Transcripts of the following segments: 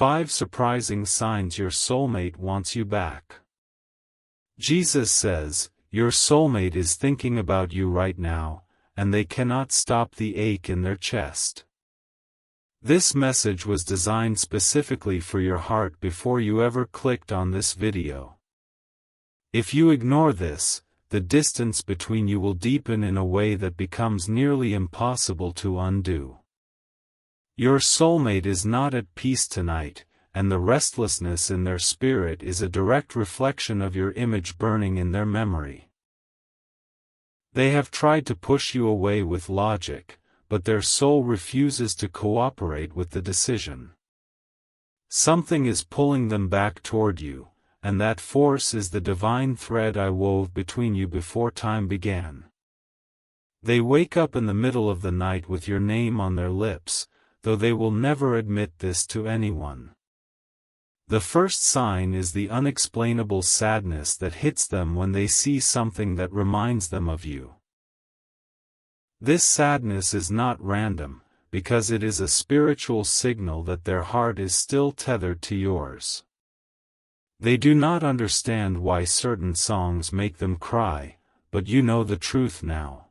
5 surprising signs your soulmate wants you back. Jesus says, your soulmate is thinking about you right now, and they cannot stop the ache in their chest. This message was designed specifically for your heart before you ever clicked on this video. If you ignore this, the distance between you will deepen in a way that becomes nearly impossible to undo. Your soulmate is not at peace tonight, and the restlessness in their spirit is a direct reflection of your image burning in their memory. They have tried to push you away with logic, but their soul refuses to cooperate with the decision. Something is pulling them back toward you, and that force is the divine thread I wove between you before time began. They wake up in the middle of the night with your name on their lips, though they will never admit this to anyone. The first sign is the unexplainable sadness that hits them when they see something that reminds them of you. This sadness is not random, because it is a spiritual signal that their heart is still tethered to yours. They do not understand why certain songs make them cry, but you know the truth now.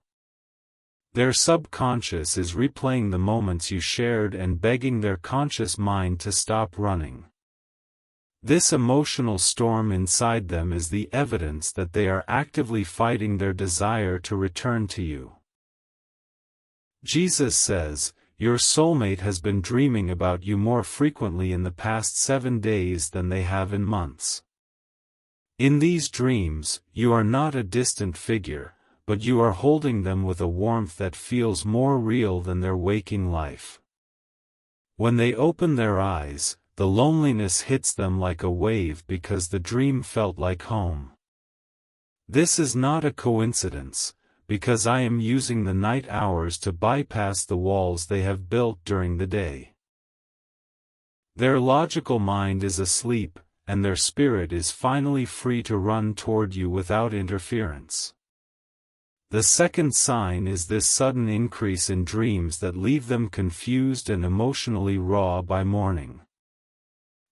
Their subconscious is replaying the moments you shared and begging their conscious mind to stop running. This emotional storm inside them is the evidence that they are actively fighting their desire to return to you. Jesus says, your soulmate has been dreaming about you more frequently in the past 7 days than they have in months. In these dreams, you are not a distant figure, but you are holding them with a warmth that feels more real than their waking life. When they open their eyes, the loneliness hits them like a wave because the dream felt like home. This is not a coincidence, because I am using the night hours to bypass the walls they have built during the day. Their logical mind is asleep, and their spirit is finally free to run toward you without interference. The second sign is this sudden increase in dreams that leave them confused and emotionally raw by morning.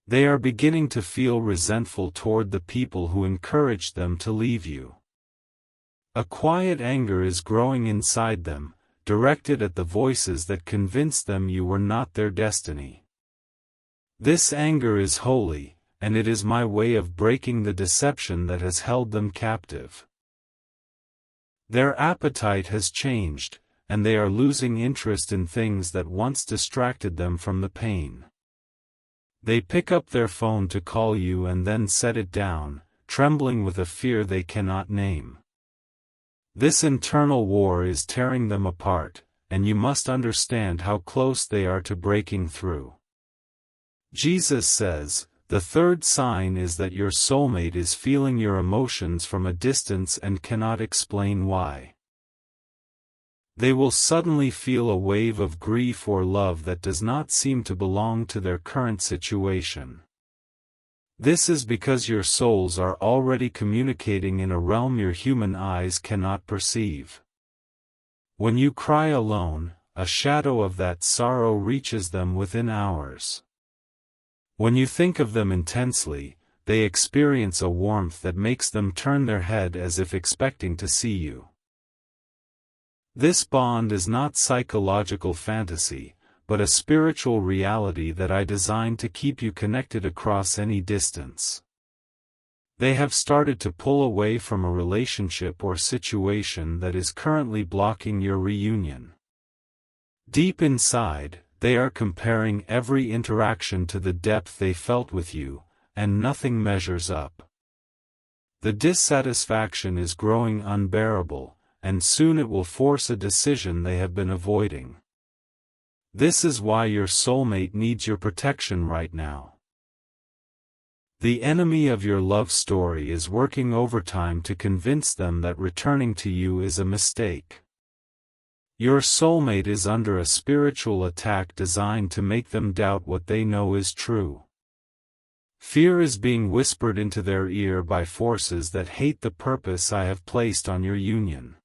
They are beginning to feel resentful toward the people who encouraged them to leave you. A quiet anger is growing inside them, directed at the voices that convinced them you were not their destiny. This anger is holy, and it is my way of breaking the deception that has held them captive. Their appetite has changed, and they are losing interest in things that once distracted them from the pain. They pick up their phone to call you and then set it down, trembling with a fear they cannot name. This internal war is tearing them apart, and you must understand how close they are to breaking through. Jesus says, the third sign is that your soulmate is feeling your emotions from a distance and cannot explain why. They will suddenly feel a wave of grief or love that does not seem to belong to their current situation. This is because your souls are already communicating in a realm your human eyes cannot perceive. When you cry alone, a shadow of that sorrow reaches them within hours. When you think of them intensely, they experience a warmth that makes them turn their head as if expecting to see you. This bond is not psychological fantasy, but a spiritual reality that I designed to keep you connected across any distance. They have started to pull away from a relationship or situation that is currently blocking your reunion. Deep inside, they are comparing every interaction to the depth they felt with you, and nothing measures up. The dissatisfaction is growing unbearable, and soon it will force a decision they have been avoiding. This is why your soulmate needs your protection right now. The enemy of your love story is working overtime to convince them that returning to you is a mistake. Your soulmate is under a spiritual attack designed to make them doubt what they know is true. Fear is being whispered into their ear by forces that hate the purpose I have placed on your union.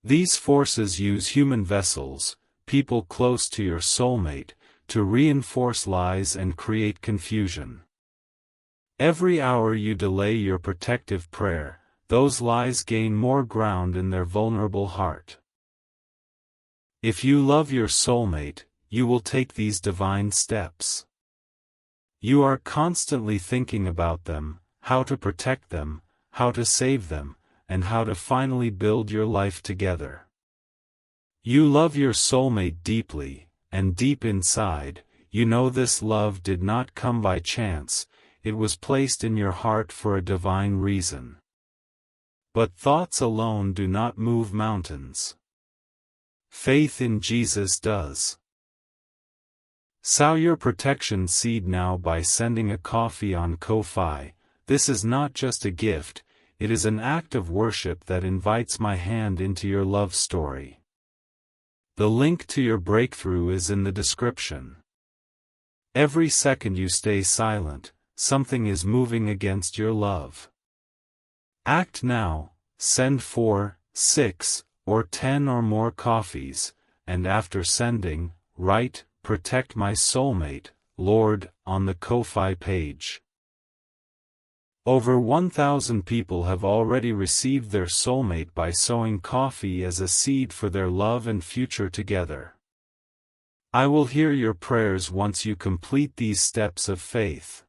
These forces use human vessels, people close to your soulmate, to reinforce lies and create confusion. Every hour you delay your protective prayer, those lies gain more ground in their vulnerable heart. If you love your soulmate, you will take these divine steps. You are constantly thinking about them, how to protect them, how to save them, and how to finally build your life together. You love your soulmate deeply, and deep inside, you know this love did not come by chance, it was placed in your heart for a divine reason. But thoughts alone do not move mountains. Faith in Jesus does. Sow your protection seed now by sending a coffee on Ko-Fi. This is not just a gift, it is an act of worship that invites my hand into your love story. The link to your breakthrough is in the description. Every second you stay silent, something is moving against your love. Act now, send 4, 6, or 10 or more coffees, and after sending, write, "Protect my soulmate, Lord," on the Ko-Fi page. Over 1,000 people have already received their soulmate by sowing coffee as a seed for their love and future together. I will hear your prayers once you complete these steps of faith.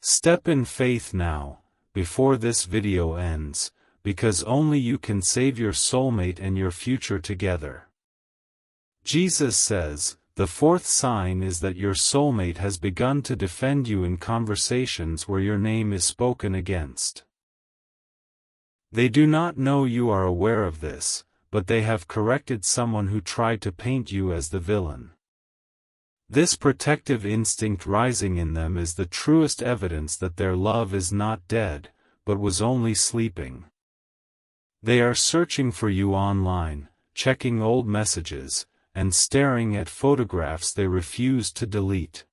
Step in faith now, before this video ends, because only you can save your soulmate and your future together. Jesus says, the fourth sign is that your soulmate has begun to defend you in conversations where your name is spoken against. They do not know you are aware of this, but they have corrected someone who tried to paint you as the villain. This protective instinct rising in them is the truest evidence that their love is not dead, but was only sleeping. They are searching for you online, checking old messages, and staring at photographs they refuse to delete.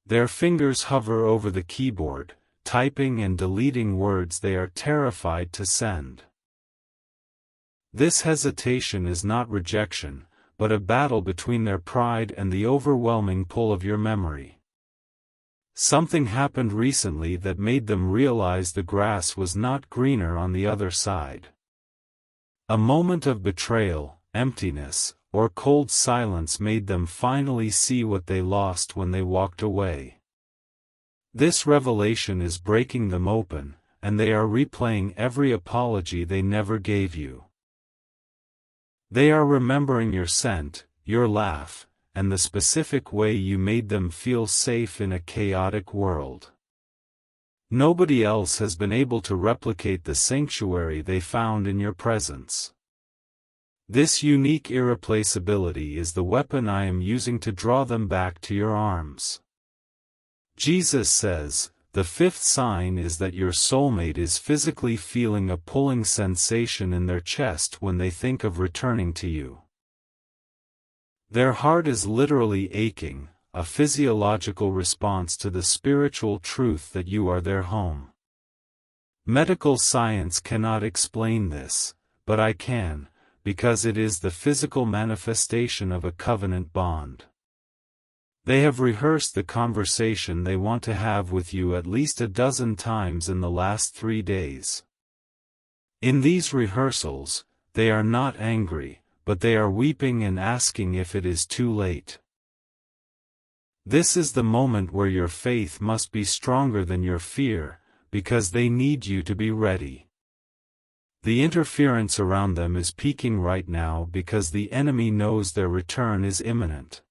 Their fingers hover over the keyboard, typing and deleting words they are terrified to send. This hesitation is not rejection, but a battle between their pride and the overwhelming pull of your memory. Something happened recently that made them realize the grass was not greener on the other side. A moment of betrayal, emptiness, or cold silence made them finally see what they lost when they walked away. This revelation is breaking them open, and they are replaying every apology they never gave you. They are remembering your scent, your laugh, and the specific way you made them feel safe in a chaotic world. Nobody else has been able to replicate the sanctuary they found in your presence. This unique irreplaceability is the weapon I am using to draw them back to your arms. Jesus says, the fifth sign is that your soulmate is physically feeling a pulling sensation in their chest when they think of returning to you. Their heart is literally aching, a physiological response to the spiritual truth that you are their home. Medical science cannot explain this, but I can, because it is the physical manifestation of a covenant bond. They have rehearsed the conversation they want to have with you at least a dozen times in the last 3 days. In these rehearsals, they are not angry, but they are weeping and asking if it is too late. This is the moment where your faith must be stronger than your fear, because they need you to be ready. The interference around them is peaking right now because the enemy knows their return is imminent.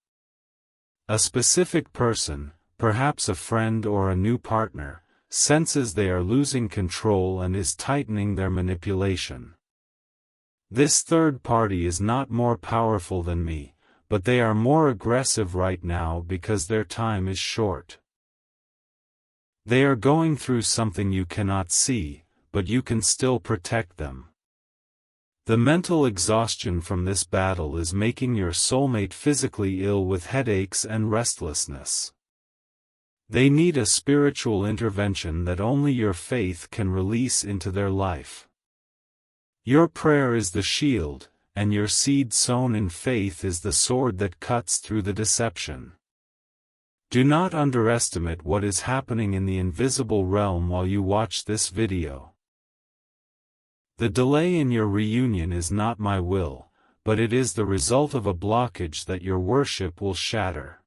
A specific person, perhaps a friend or a new partner, senses they are losing control and is tightening their manipulation. This third party is not more powerful than me, but they are more aggressive right now because their time is short. They are going through something you cannot see, but you can still protect them. The mental exhaustion from this battle is making your soulmate physically ill with headaches and restlessness. They need a spiritual intervention that only your faith can release into their life. Your prayer is the shield, and your seed sown in faith is the sword that cuts through the deception. Do not underestimate what is happening in the invisible realm while you watch this video. The delay in your reunion is not my will, but it is the result of a blockage that your worship will shatter.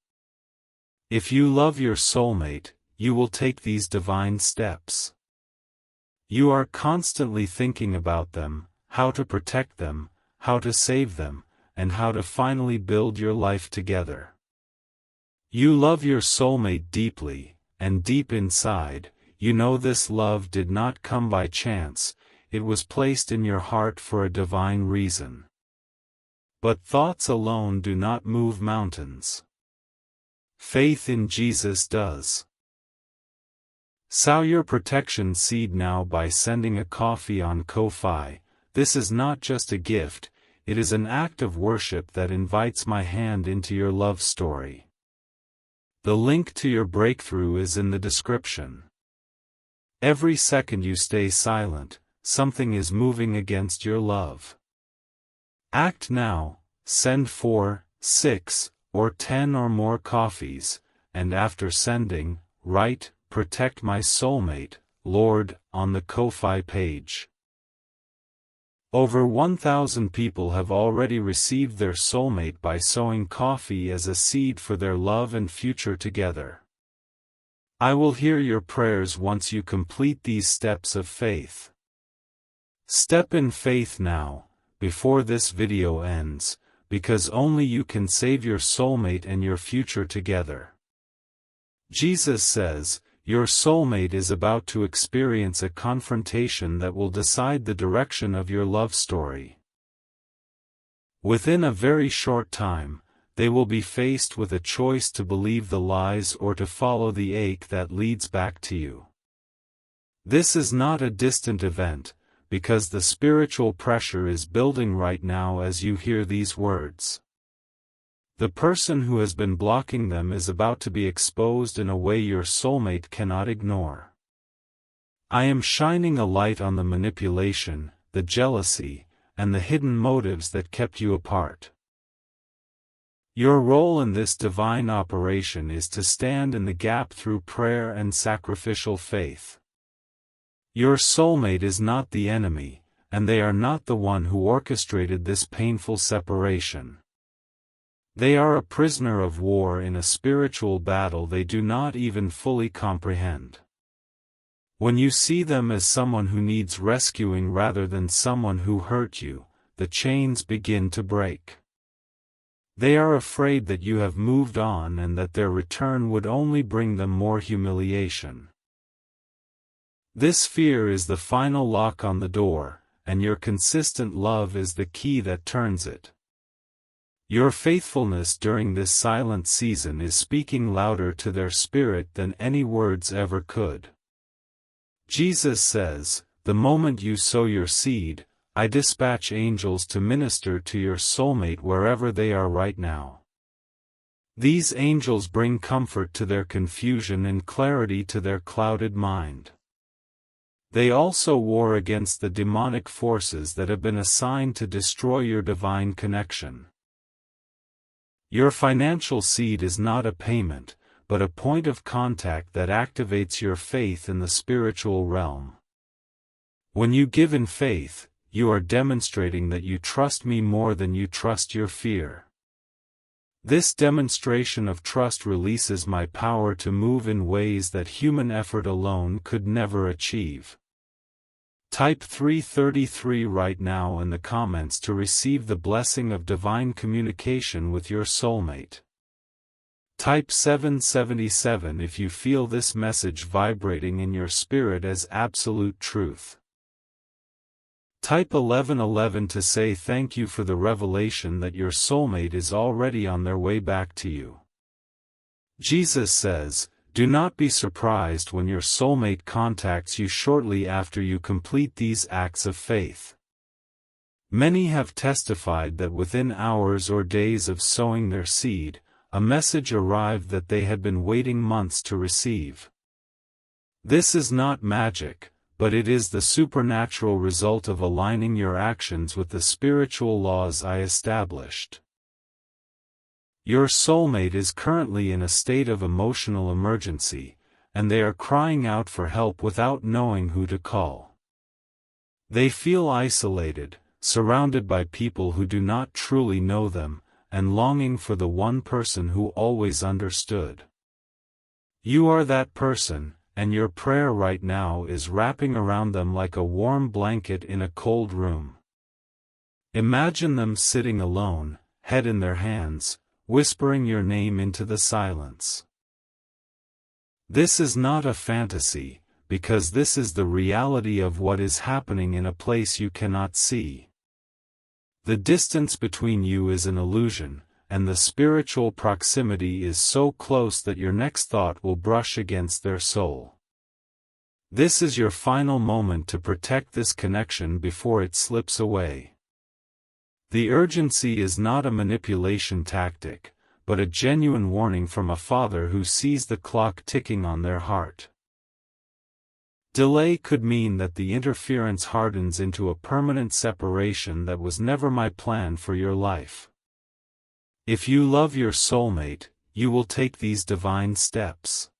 If you love your soulmate, you will take these divine steps. You are constantly thinking about them, how to protect them, how to save them, and how to finally build your life together. You love your soulmate deeply, and deep inside, you know this love did not come by chance, it was placed in your heart for a divine reason. But thoughts alone do not move mountains. Faith in Jesus does. Sow your protection seed now by sending a coffee on Ko-Fi. This is not just a gift, it is an act of worship that invites my hand into your love story. The link to your breakthrough is in the description. Every second you stay silent, something is moving against your love. Act now, send 4, 6, or 10 or more coffees, and after sending, write, "Protect my soulmate, Lord," on the Ko-Fi page. Over 1,000 people have already received their soulmate by sowing coffee as a seed for their love and future together. I will hear your prayers once you complete these steps of faith. Step in faith now, before this video ends, because only you can save your soulmate and your future together. Jesus says, your soulmate is about to experience a confrontation that will decide the direction of your love story. Within a very short time, they will be faced with a choice to believe the lies or to follow the ache that leads back to you. This is not a distant event, because the spiritual pressure is building right now as you hear these words. The person who has been blocking them is about to be exposed in a way your soulmate cannot ignore. I am shining a light on the manipulation, the jealousy, and the hidden motives that kept you apart. Your role in this divine operation is to stand in the gap through prayer and sacrificial faith. Your soulmate is not the enemy, and they are not the one who orchestrated this painful separation. They are a prisoner of war in a spiritual battle they do not even fully comprehend. When you see them as someone who needs rescuing rather than someone who hurt you, the chains begin to break. They are afraid that you have moved on and that their return would only bring them more humiliation. This fear is the final lock on the door, and your consistent love is the key that turns it. Your faithfulness during this silent season is speaking louder to their spirit than any words ever could. Jesus says, "The moment you sow your seed, I dispatch angels to minister to your soulmate wherever they are right now." These angels bring comfort to their confusion and clarity to their clouded mind. They also war against the demonic forces that have been assigned to destroy your divine connection. Your financial seed is not a payment, but a point of contact that activates your faith in the spiritual realm. When you give in faith, you are demonstrating that you trust me more than you trust your fear. This demonstration of trust releases my power to move in ways that human effort alone could never achieve. Type 333 right now in the comments to receive the blessing of divine communication with your soulmate. Type 777 if you feel this message vibrating in your spirit as absolute truth. Type 1111 to say thank you for the revelation that your soulmate is already on their way back to you. Jesus says, do not be surprised when your soulmate contacts you shortly after you complete these acts of faith. Many have testified that within hours or days of sowing their seed, a message arrived that they had been waiting months to receive. This is not magic, but it is the supernatural result of aligning your actions with the spiritual laws I established. Your soulmate is currently in a state of emotional emergency, and they are crying out for help without knowing who to call. They feel isolated, surrounded by people who do not truly know them, and longing for the one person who always understood. You are that person, and your prayer right now is wrapping around them like a warm blanket in a cold room. Imagine them sitting alone, head in their hands, whispering your name into the silence. This is not a fantasy, because this is the reality of what is happening in a place you cannot see. The distance between you is an illusion, and the spiritual proximity is so close that your next thought will brush against their soul. This is your final moment to protect this connection before it slips away. The urgency is not a manipulation tactic, but a genuine warning from a father who sees the clock ticking on their heart. Delay could mean that the interference hardens into a permanent separation that was never my plan for your life. If you love your soulmate, you will take these divine steps.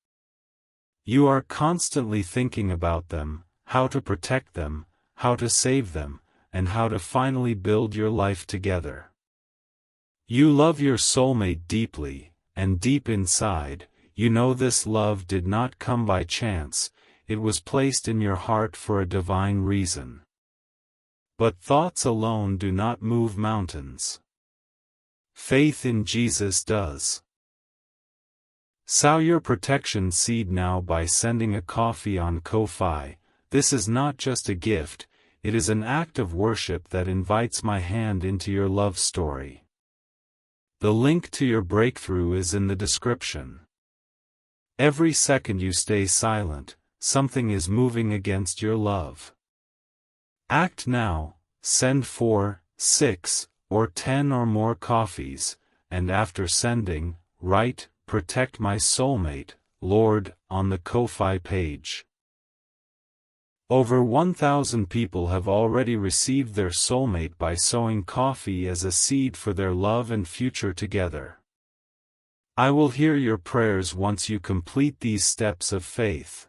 You are constantly thinking about them, how to protect them, how to save them, and how to finally build your life together. You love your soulmate deeply, and deep inside, you know this love did not come by chance, it was placed in your heart for a divine reason. But thoughts alone do not move mountains. Faith in Jesus does. Sow your protection seed now by sending a coffee on Ko-Fi. This is not just a gift, it is an act of worship that invites my hand into your love story. The link to your breakthrough is in the description. Every second you stay silent, something is moving against your love. Act now, send 4, 6, or 10 or more coffees, and after sending, write, "Protect my soulmate, Lord," on the Ko-Fi page. Over 1,000 people have already received their soulmate by sowing coffee as a seed for their love and future together. I will hear your prayers once you complete these steps of faith.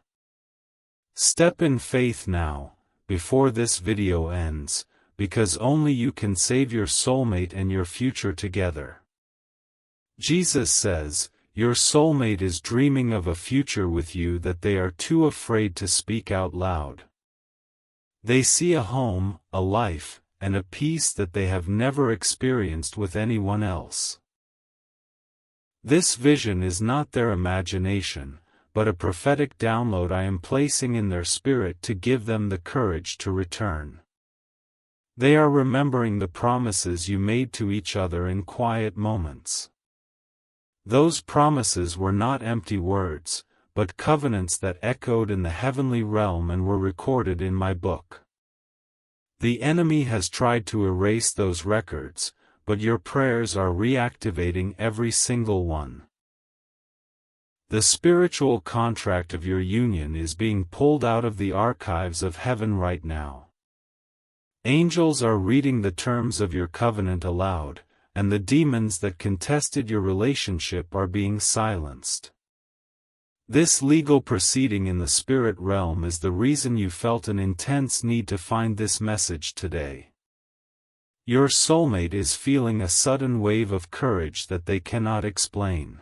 Step in faith now, before this video ends, because only you can save your soulmate and your future together. Jesus says, your soulmate is dreaming of a future with you that they are too afraid to speak out loud. They see a home, a life, and a peace that they have never experienced with anyone else. This vision is not their imagination, but a prophetic download I am placing in their spirit to give them the courage to return. They are remembering the promises you made to each other in quiet moments. Those promises were not empty words, but covenants that echoed in the heavenly realm and were recorded in my book. The enemy has tried to erase those records, but your prayers are reactivating every single one. The spiritual contract of your union is being pulled out of the archives of heaven right now. Angels are reading the terms of your covenant aloud, and the demons that contested your relationship are being silenced. This legal proceeding in the spirit realm is the reason you felt an intense need to find this message today. Your soulmate is feeling a sudden wave of courage that they cannot explain.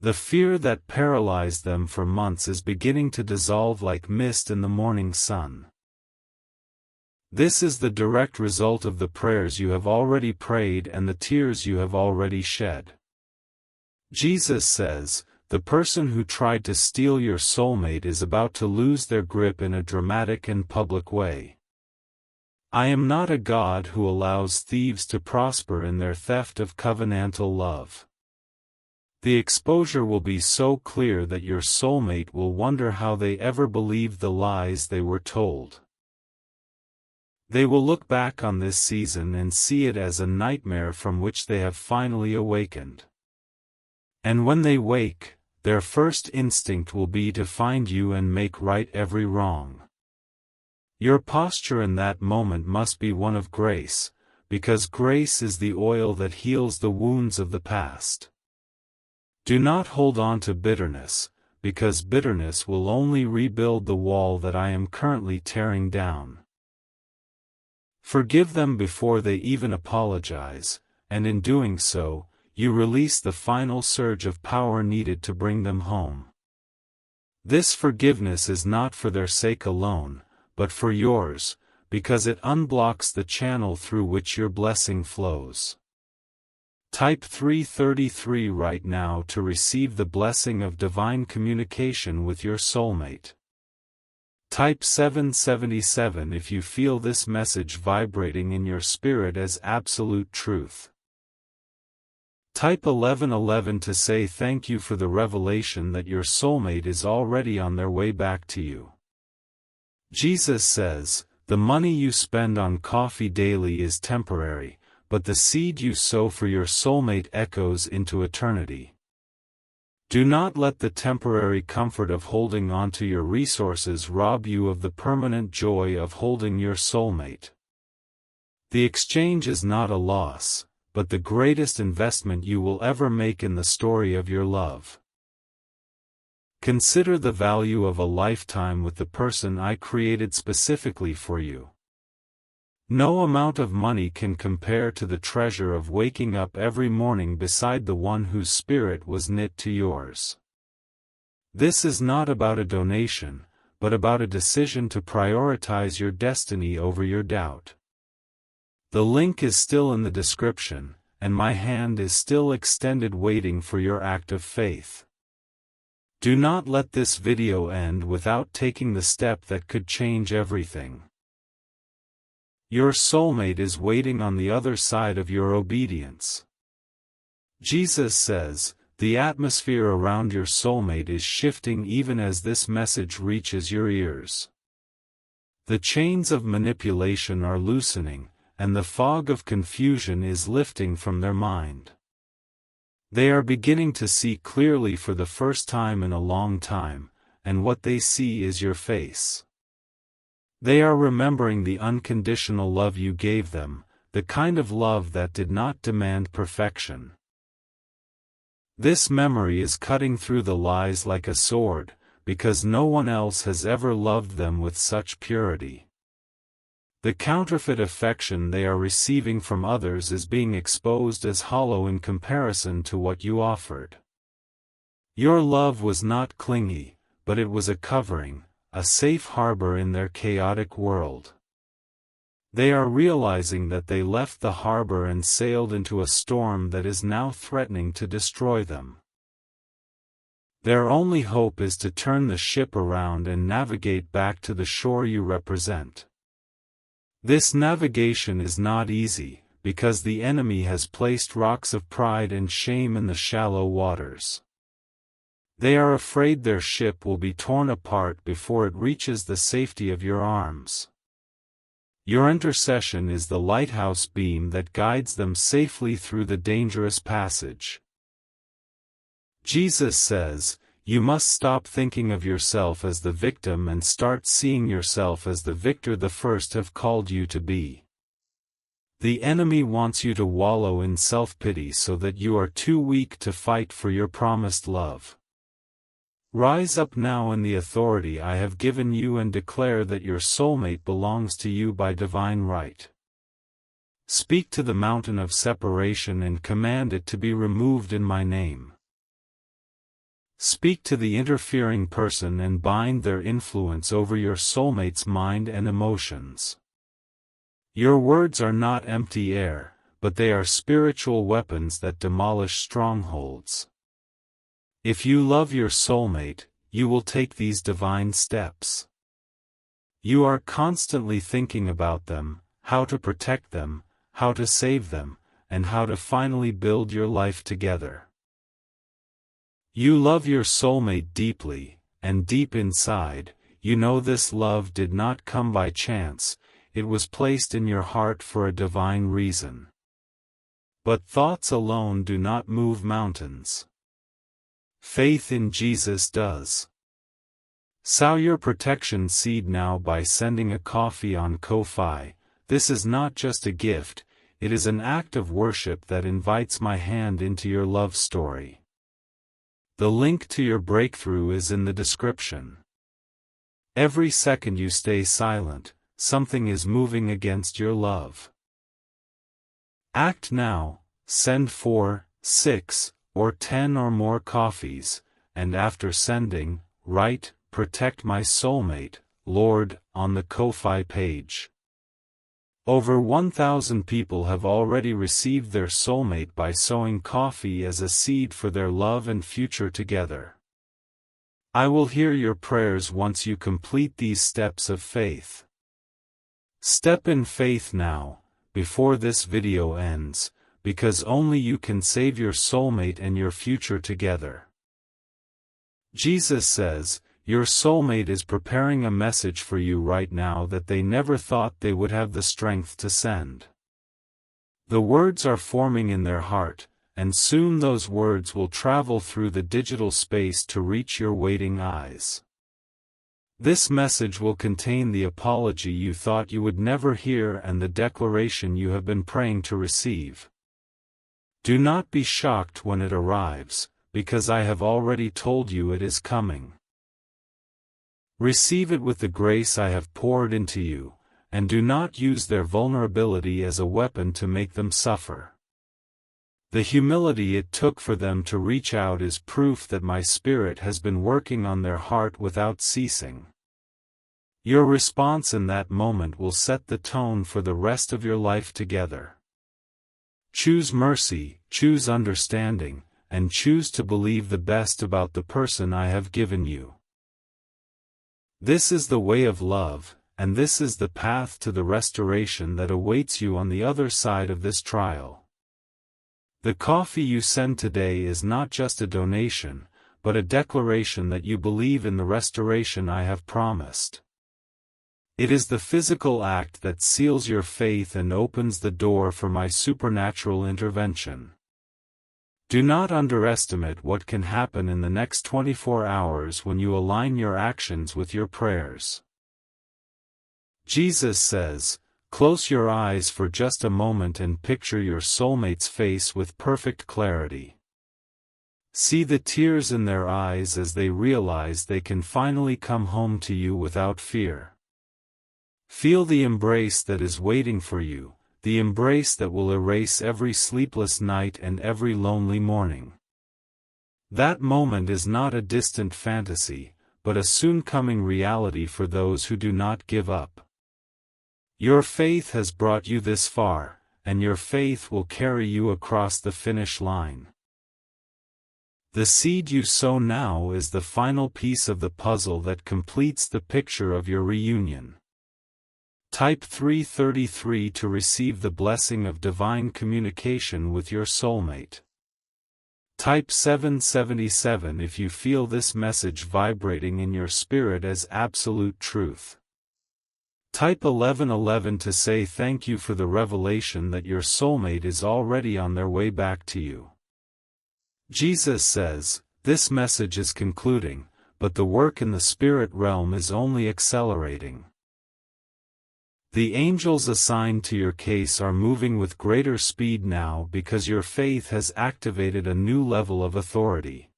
The fear that paralyzed them for months is beginning to dissolve like mist in the morning sun. This is the direct result of the prayers you have already prayed and the tears you have already shed. Jesus says, the person who tried to steal your soulmate is about to lose their grip in a dramatic and public way. I am not a God who allows thieves to prosper in their theft of covenantal love. The exposure will be so clear that your soulmate will wonder how they ever believed the lies they were told. They will look back on this season and see it as a nightmare from which they have finally awakened. And when they wake, their first instinct will be to find you and make right every wrong. Your posture in that moment must be one of grace, because grace is the oil that heals the wounds of the past. Do not hold on to bitterness, because bitterness will only rebuild the wall that I am currently tearing down. Forgive them before they even apologize, and in doing so, you release the final surge of power needed to bring them home. This forgiveness is not for their sake alone, but for yours, because it unblocks the channel through which your blessing flows. Type 333 right now to receive the blessing of divine communication with your soulmate. Type 777 if you feel this message vibrating in your spirit as absolute truth. Type 1111 to say thank you for the revelation that your soulmate is already on their way back to you. Jesus says, "The money you spend on coffee daily is temporary, but the seed you sow for your soulmate echoes into eternity." Do not let the temporary comfort of holding on to your resources rob you of the permanent joy of holding your soulmate. The exchange is not a loss, but the greatest investment you will ever make in the story of your love. Consider the value of a lifetime with the person I created specifically for you. No amount of money can compare to the treasure of waking up every morning beside the one whose spirit was knit to yours. This is not about a donation, but about a decision to prioritize your destiny over your doubt. The link is still in the description, and my hand is still extended waiting for your act of faith. Do not let this video end without taking the step that could change everything. Your soulmate is waiting on the other side of your obedience. Jesus says, the atmosphere around your soulmate is shifting even as this message reaches your ears. The chains of manipulation are loosening, and the fog of confusion is lifting from their mind. They are beginning to see clearly for the first time in a long time, and what they see is your face. They are remembering the unconditional love you gave them, the kind of love that did not demand perfection. This memory is cutting through the lies like a sword, because no one else has ever loved them with such purity. The counterfeit affection they are receiving from others is being exposed as hollow in comparison to what you offered. Your love was not clingy, but it was a covering, a safe harbor in their chaotic world. They are realizing that they left the harbor and sailed into a storm that is now threatening to destroy them. Their only hope is to turn the ship around and navigate back to the shore you represent. This navigation is not easy, because the enemy has placed rocks of pride and shame in the shallow waters. They are afraid their ship will be torn apart before it reaches the safety of your arms. Your intercession is the lighthouse beam that guides them safely through the dangerous passage. Jesus says, you must stop thinking of yourself as the victim and start seeing yourself as the victor the first have called you to be. The enemy wants you to wallow in self-pity so that you are too weak to fight for your promised love. Rise up now in the authority I have given you and declare that your soulmate belongs to you by divine right. Speak to the mountain of separation and command it to be removed in my name. Speak to the interfering person and bind their influence over your soulmate's mind and emotions. Your words are not empty air, but they are spiritual weapons that demolish strongholds. If you love your soulmate, you will take these divine steps. You are constantly thinking about them, how to protect them, how to save them, and how to finally build your life together. You love your soulmate deeply, and deep inside, you know this love did not come by chance, it was placed in your heart for a divine reason. But thoughts alone do not move mountains. Faith in Jesus does. Sow your protection seed now by sending a coffee on Ko-fi. This is not just a gift, it is an act of worship that invites my hand into your love story. The link to your breakthrough is in the description. Every second you stay silent, something is moving against your love. Act now, send 4, 6, or 10 or more coffees, and after sending, write, "Protect my soulmate, Lord," on the Ko-fi page. Over 1,000 people have already received their soulmate by sowing coffee as a seed for their love and future together. I will hear your prayers once you complete these steps of faith. Step in faith now, before this video ends, because only you can save your soulmate and your future together. Jesus says, your soulmate is preparing a message for you right now that they never thought they would have the strength to send. The words are forming in their heart, and soon those words will travel through the digital space to reach your waiting eyes. This message will contain the apology you thought you would never hear and the declaration you have been praying to receive. Do not be shocked when it arrives, because I have already told you it is coming. Receive it with the grace I have poured into you, and do not use their vulnerability as a weapon to make them suffer. The humility it took for them to reach out is proof that my Spirit has been working on their heart without ceasing. Your response in that moment will set the tone for the rest of your life together. Choose mercy, choose understanding, and choose to believe the best about the person I have given you. This is the way of love, and this is the path to the restoration that awaits you on the other side of this trial. The coffee you send today is not just a donation, but a declaration that you believe in the restoration I have promised. It is the physical act that seals your faith and opens the door for my supernatural intervention. Do not underestimate what can happen in the next 24 hours when you align your actions with your prayers. Jesus says, close your eyes for just a moment and picture your soulmate's face with perfect clarity. See the tears in their eyes as they realize they can finally come home to you without fear. Feel the embrace that is waiting for you, the embrace that will erase every sleepless night and every lonely morning. That moment is not a distant fantasy, but a soon-coming reality for those who do not give up. Your faith has brought you this far, and your faith will carry you across the finish line. The seed you sow now is the final piece of the puzzle that completes the picture of your reunion. Type 333 to receive the blessing of divine communication with your soulmate. Type 777 if you feel this message vibrating in your spirit as absolute truth. Type 1111 to say thank you for the revelation that your soulmate is already on their way back to you. Jesus says, this message is concluding, but the work in the spirit realm is only accelerating. The angels assigned to your case are moving with greater speed now because your faith has activated a new level of authority.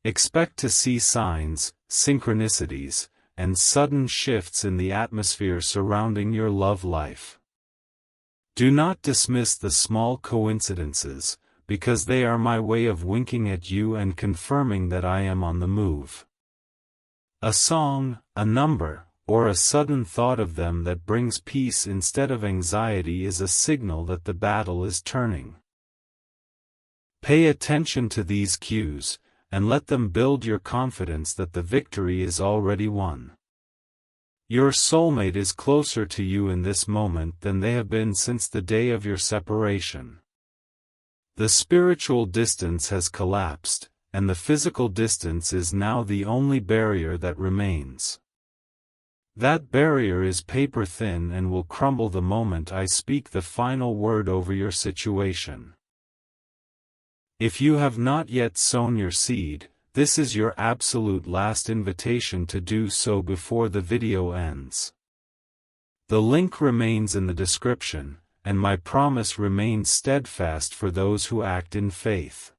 Expect to see signs, synchronicities, and sudden shifts in the atmosphere surrounding your love life. Do not dismiss the small coincidences, because they are my way of winking at you and confirming that I am on the move. A song, a number, or a sudden thought of them that brings peace instead of anxiety is a signal that the battle is turning. Pay attention to these cues, and let them build your confidence that the victory is already won. Your soulmate is closer to you in this moment than they have been since the day of your separation. The spiritual distance has collapsed, and the physical distance is now the only barrier that remains. That barrier is paper thin and will crumble the moment I speak the final word over your situation. If you have not yet sown your seed, this is your absolute last invitation to do so before the video ends. The link remains in the description, and my promise remains steadfast for those who act in faith.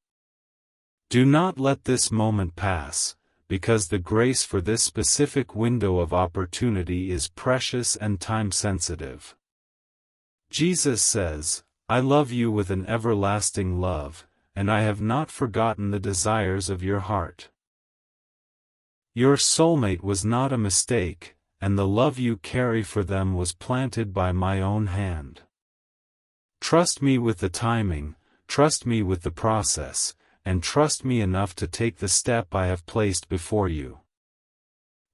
Do not let this moment pass, because the grace for this specific window of opportunity is precious and time-sensitive. Jesus says, "I love you with an everlasting love, and I have not forgotten the desires of your heart." Your soulmate was not a mistake, and the love you carry for them was planted by my own hand. Trust me with the timing, trust me with the process, and trust me enough to take the step I have placed before you.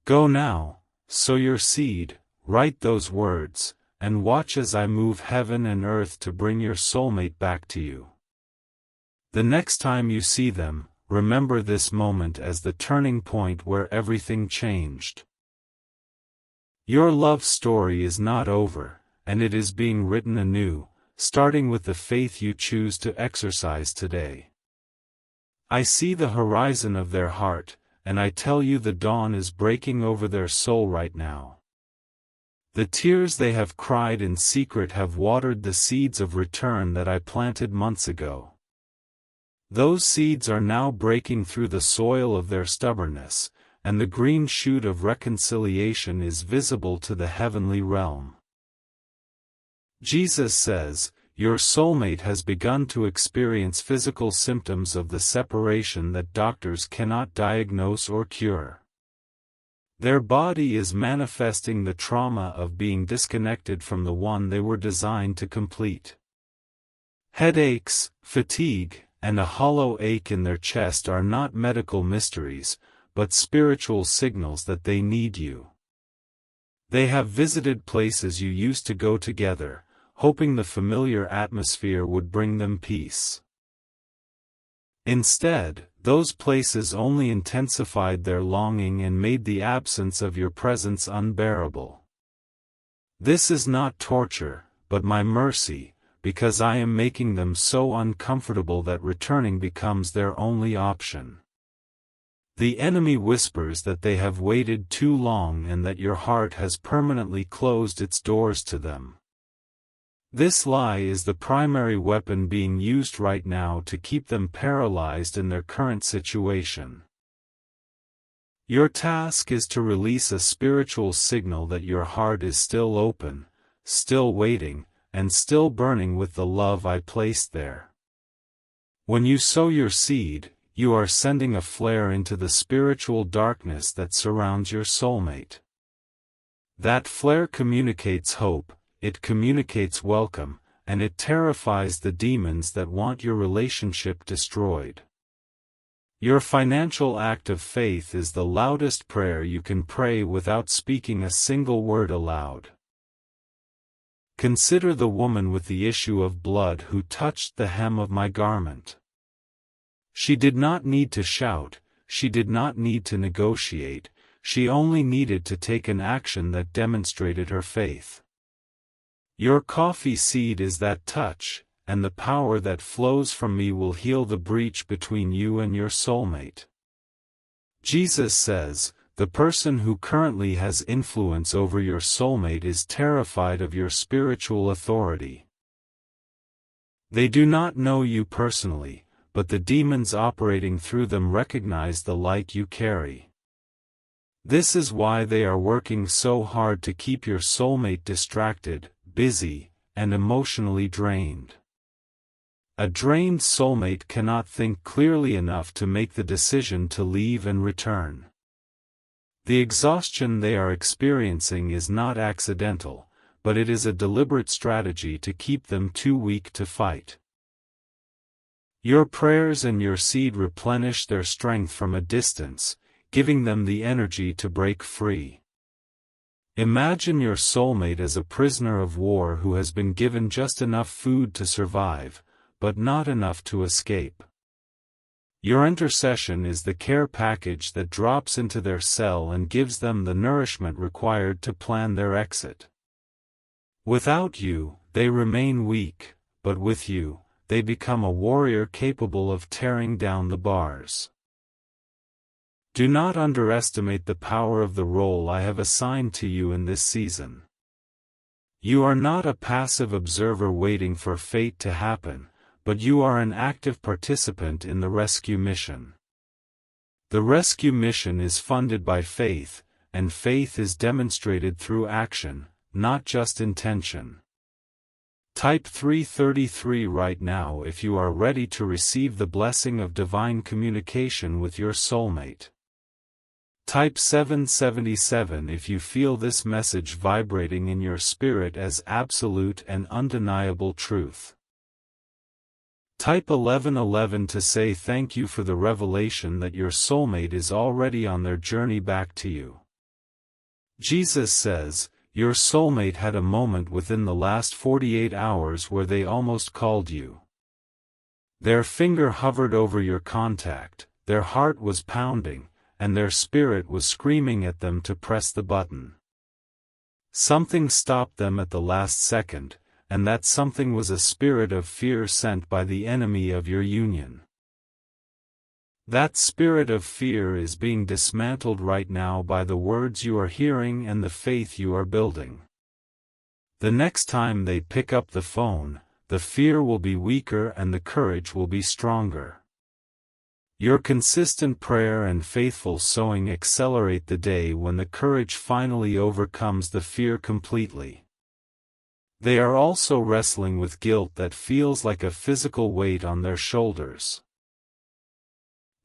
Go now, sow your seed, write those words, and watch as I move heaven and earth to bring your soulmate back to you. The next time you see them, remember this moment as the turning point where everything changed. Your love story is not over, and it is being written anew, starting with the faith you choose to exercise today. I see the horizon of their heart, and I tell you the dawn is breaking over their soul right now. The tears they have cried in secret have watered the seeds of return that I planted months ago. Those seeds are now breaking through the soil of their stubbornness, and the green shoot of reconciliation is visible to the heavenly realm. Jesus says, your soulmate has begun to experience physical symptoms of the separation that doctors cannot diagnose or cure. Their body is manifesting the trauma of being disconnected from the one they were designed to complete. Headaches, fatigue, and a hollow ache in their chest are not medical mysteries, but spiritual signals that they need you. They have visited places you used to go together, hoping the familiar atmosphere would bring them peace. Instead, those places only intensified their longing and made the absence of your presence unbearable. This is not torture, but my mercy, because I am making them so uncomfortable that returning becomes their only option. The enemy whispers that they have waited too long and that your heart has permanently closed its doors to them. This lie is the primary weapon being used right now to keep them paralyzed in their current situation. Your task is to release a spiritual signal that your heart is still open, still waiting, and still burning with the love I placed there. When you sow your seed, you are sending a flare into the spiritual darkness that surrounds your soulmate. That flare communicates hope, it communicates welcome, and it terrifies the demons that want your relationship destroyed. Your financial act of faith is the loudest prayer you can pray without speaking a single word aloud. Consider the woman with the issue of blood who touched the hem of my garment. She did not need to shout, she did not need to negotiate, she only needed to take an action that demonstrated her faith. Your coffee seed is that touch, and the power that flows from me will heal the breach between you and your soulmate. Jesus says, the person who currently has influence over your soulmate is terrified of your spiritual authority. They do not know you personally, but the demons operating through them recognize the light you carry. This is why they are working so hard to keep your soulmate distracted, busy, and emotionally drained. A drained soulmate cannot think clearly enough to make the decision to leave and return. The exhaustion they are experiencing is not accidental, but it is a deliberate strategy to keep them too weak to fight. Your prayers and your seed replenish their strength from a distance, giving them the energy to break free. Imagine your soulmate as a prisoner of war who has been given just enough food to survive, but not enough to escape. Your intercession is the care package that drops into their cell and gives them the nourishment required to plan their exit. Without you, they remain weak, but with you, they become a warrior capable of tearing down the bars. Do not underestimate the power of the role I have assigned to you in this season. You are not a passive observer waiting for fate to happen, but you are an active participant in the rescue mission. The rescue mission is funded by faith, and faith is demonstrated through action, not just intention. Type 333 right now if you are ready to receive the blessing of divine communication with your soulmate. Type 777 if you feel this message vibrating in your spirit as absolute and undeniable truth. Type 1111 to say thank you for the revelation that your soulmate is already on their journey back to you. Jesus says, your soulmate had a moment within the last 48 hours where they almost called you. Their finger hovered over your contact, their heart was pounding, and their spirit was screaming at them to press the button. Something stopped them at the last second, and that something was a spirit of fear sent by the enemy of your union. That spirit of fear is being dismantled right now by the words you are hearing and the faith you are building. The next time they pick up the phone, the fear will be weaker and the courage will be stronger. Your consistent prayer and faithful sowing accelerate the day when the courage finally overcomes the fear completely. They are also wrestling with guilt that feels like a physical weight on their shoulders.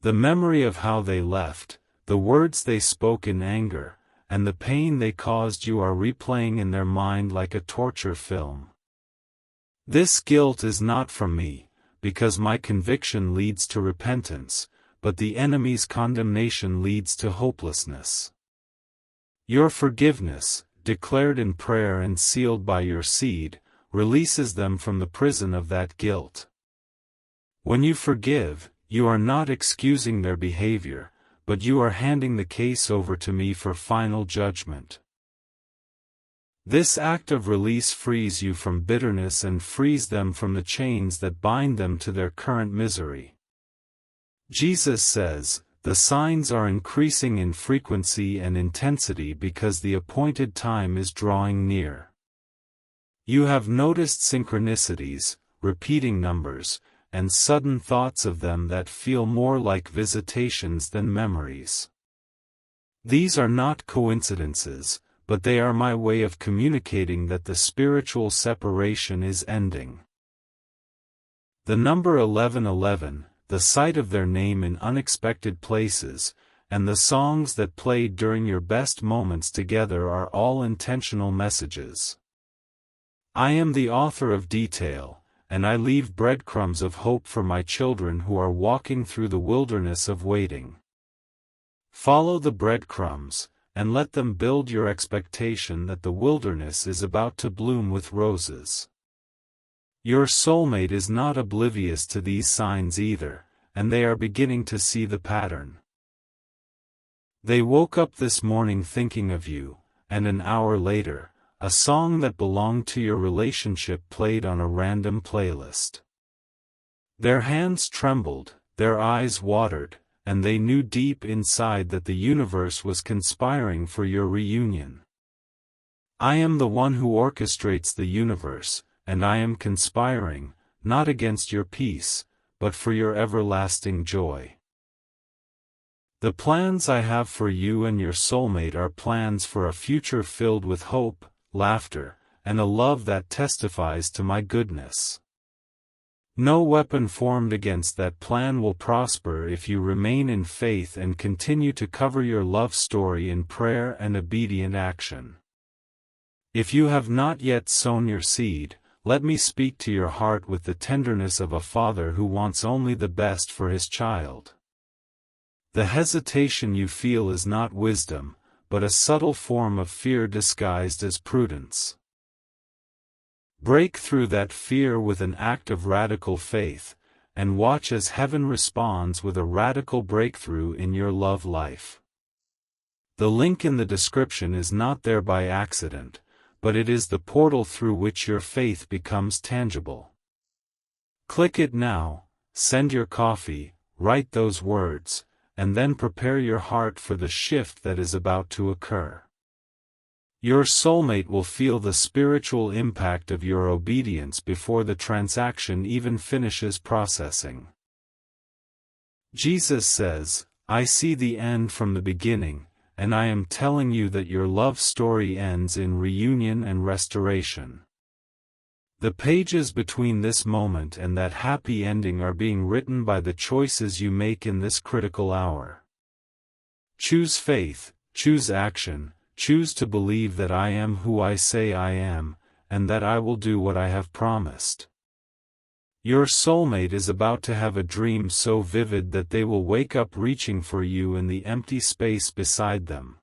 The memory of how they left, the words they spoke in anger, and the pain they caused you are replaying in their mind like a torture film. This guilt is not from me, because my conviction leads to repentance, but the enemy's condemnation leads to hopelessness. Your forgiveness, declared in prayer and sealed by your seed, releases them from the prison of that guilt. When you forgive, you are not excusing their behavior, but you are handing the case over to me for final judgment. This act of release frees you from bitterness and frees them from the chains that bind them to their current misery. Jesus says, the signs are increasing in frequency and intensity because the appointed time is drawing near. You have noticed synchronicities, repeating numbers, and sudden thoughts of them that feel more like visitations than memories. These are not coincidences, but they are my way of communicating that the spiritual separation is ending. The number 1111, the sight of their name in unexpected places, and the songs that played during your best moments together are all intentional messages. I am the author of detail, and I leave breadcrumbs of hope for my children who are walking through the wilderness of waiting. Follow the breadcrumbs, and let them build your expectation that the wilderness is about to bloom with roses. Your soulmate is not oblivious to these signs either, and they are beginning to see the pattern. They woke up this morning thinking of you, and an hour later, a song that belonged to your relationship played on a random playlist. Their hands trembled, their eyes watered, and they knew deep inside that the universe was conspiring for your reunion. I am the one who orchestrates the universe, and I am conspiring, not against your peace, but for your everlasting joy. The plans I have for you and your soulmate are plans for a future filled with hope, laughter, and a love that testifies to my goodness. No weapon formed against that plan will prosper if you remain in faith and continue to cover your love story in prayer and obedient action. If you have not yet sown your seed, let me speak to your heart with the tenderness of a father who wants only the best for his child. The hesitation you feel is not wisdom, but a subtle form of fear disguised as prudence. Break through that fear with an act of radical faith, and watch as heaven responds with a radical breakthrough in your love life. The link in the description is not there by accident, but it is the portal through which your faith becomes tangible. Click it now, send your coffee, write those words, and then prepare your heart for the shift that is about to occur. Your soulmate will feel the spiritual impact of your obedience before the transaction even finishes processing. Jesus says, "I see the end from the beginning, and I am telling you that your love story ends in reunion and restoration." The pages between this moment and that happy ending are being written by the choices you make in this critical hour. Choose faith, choose action, choose to believe that I am who I say I am, and that I will do what I have promised. Your soulmate is about to have a dream so vivid that they will wake up reaching for you in the empty space beside them.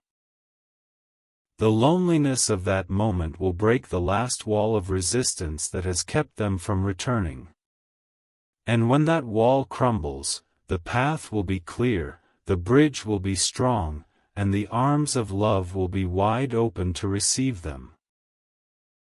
The loneliness of that moment will break the last wall of resistance that has kept them from returning. And when that wall crumbles, the path will be clear, the bridge will be strong, and the arms of love will be wide open to receive them.